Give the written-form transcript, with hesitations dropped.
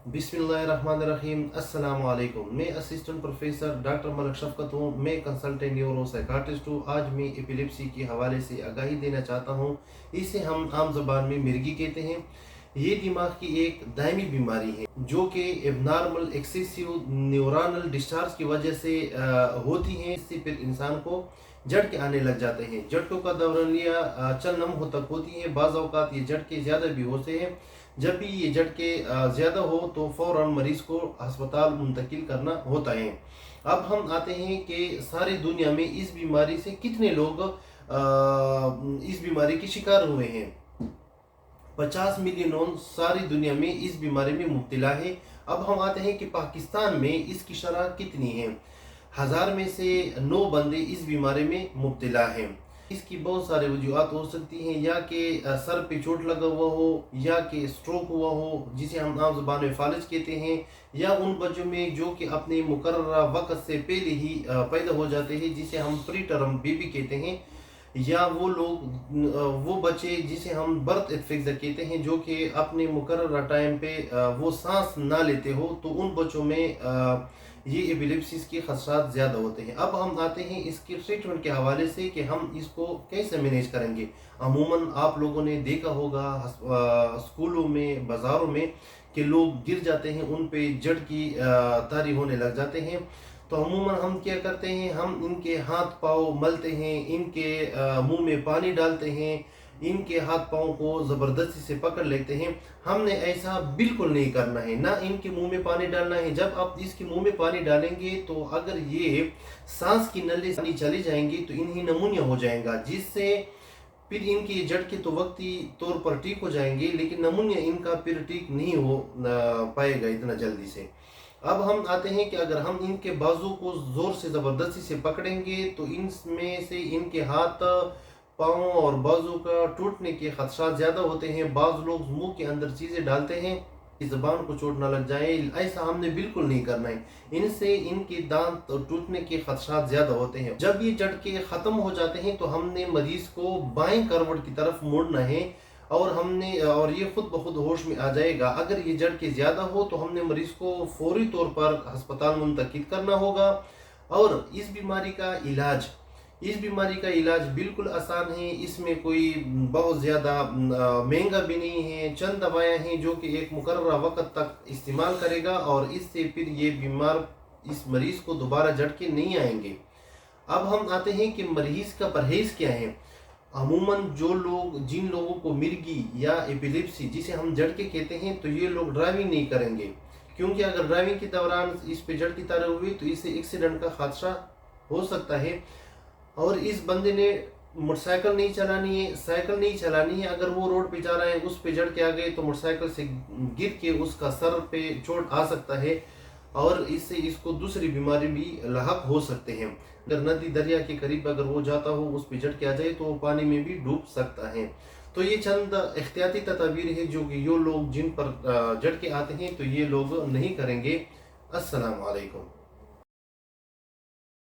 बिस्मिल्लाहिर्रहमानिर्रहीम। अस्सलाम वालेकुम। मैं असिस्टेंट प्रोफेसर डॉक्टर मलक शफकत हूँ। मैं कंसल्टेंट न्यूरो साइकाट्रिस्ट हूँ। आज मैं एपिलेप्सी के हवाले से आगाही देना चाहता हूँ। इसे हम आम ज़बान में मिर्गी कहते हैं। ये दिमाग की एक दायमी बीमारी है जो कि एबनॉर्मल एक्सेसिव न्यूरॉनल डिस्चार्ज की वजह से होती है। इससे फिर इंसान को झटके आने लग जाते हैं। झटकों का दौरानिया चंद लम्हों तक होती है। बाज़ औक़ात ये झटके ज़्यादा भी होते हैं। जब भी ये झटके ज़्यादा हो तो फ़ौरन मरीज़ को अस्पताल मुंतकिल करना होता है। अब हम आते हैं कि सारी दुनिया में इस बीमारी से कितने लोग इस बीमारी के शिकार हुए हैं। 50 मिलियन सारी दुनिया में इस बीमारी में मुब्तला है। अब हम आते हैं कि पाकिस्तान में इसकी शरह कितनी है। 1000 में से 9 बंदे इस बीमारी में मुब्तला हैं। इसकी बहुत सारे वजूहत हो सकती हैं, या कि सर पे चोट लगा हुआ हो, या कि स्ट्रोक हुआ हो जिसे हम आम ज़बान में फालिज कहते हैं, या उन बच्चों में जो कि अपने मुकर्ररा वक़्त से पहले ही पैदा हो जाते हैं जिसे हम प्री टर्म बेबी कहते हैं, या वो बच्चे जिसे हम बर्थ एफेक्ट कहते हैं जो कि अपने मुकर्ररा टाइम पे वो सांस ना लेते हो, तो उन बच्चों में ये एपिलेप्सिस के खदशात ज़्यादा होते हैं। अब हम आते हैं इसके ट्रीटमेंट के हवाले से कि हम इसको कैसे मैनेज करेंगे। अमूमन आप लोगों ने देखा होगा स्कूलों में, बाज़ारों में कि लोग गिर जाते हैं, उन पे जड़ की तारी होने लग जाते हैं। तो अमूमन हम क्या करते हैं, हम इनके हाथ पाँव मलते हैं, इनके मुंह में पानी डालते हैं, इनके हाथ पाँव को ज़बरदस्ती से पकड़ लेते हैं। हमने ऐसा बिल्कुल नहीं करना है, ना इनके मुंह में पानी डालना है। जब आप इसके मुंह में पानी डालेंगे तो अगर ये सांस की नली से चली जाएंगी तो इन्हें नमूनिया हो जाएगा, जिससे फिर इनकी जड़ के तो वक्ती तौर पर ठीक हो जाएंगे, लेकिन नमूनिया इनका फिर ठीक नहीं हो पाएगा इतना जल्दी से। अब हम आते हैं कि अगर हम इनके बाजू को ज़ोर से ज़बरदस्ती से पकड़ेंगे तो इनमें से इनके हाथ पाँव और बाजू का टूटने के खदशात ज़्यादा होते हैं। बाज़ लोग मुंह के अंदर चीज़ें डालते हैं कि ज़बान को चोट ना लग जाए। ऐसा हमने बिल्कुल नहीं करना है। इनसे इनके दांत टूटने के खदशात ज़्यादा होते हैं। जब ये झटके ख़त्म हो जाते हैं तो हमने मरीज़ को बाएं करवट की तरफ मोड़ना है, और ये खुद ब खुद होश में आ जाएगा। अगर ये झटके ज़्यादा हो तो हमने मरीज़ को फौरी तौर पर अस्पताल मुंतकिल करना होगा। और इस बीमारी का इलाज बिल्कुल आसान है। इसमें कोई बहुत ज़्यादा महंगा भी नहीं है। चंद दवाएं हैं जो कि एक मुकर्ररा वक़्त तक इस्तेमाल करेगा और इससे फिर ये इस मरीज़ को दोबारा झटके नहीं आएंगे। अब हम आते हैं कि मरीज़ का परहेज़ क्या है। अमूमन जिन लोगों को मिर्गी या एपिलेप्सी जिसे हम झटके कहते हैं, तो ये लोग ड्राइविंग नहीं करेंगे, क्योंकि अगर ड्राइविंग के दौरान इस पे झटकी तारे हुई तो इससे एक्सीडेंट का खदशा हो सकता है। और इस बंदे ने मोटरसाइकिल नहीं चलानी है, साइकिल नहीं चलानी है। अगर वो रोड पे जा रहा है, उस पे झटके आ गए तो मोटरसाइकिल से गिर के उसका सर पे चोट आ सकता है और इससे इसको दूसरी बीमारी भी लाहक हो सकते हैं। अगर नदी दरिया के करीब अगर वो जाता हो, उस पे झटके आ जाए तो वो पानी में भी डूब सकता है। तो ये चंद एहतियाती तदाबीर है जो कि ये लोग जिन पर झटके आते हैं तो ये लोग नहीं करेंगे। अस्सलाम वालेकुम।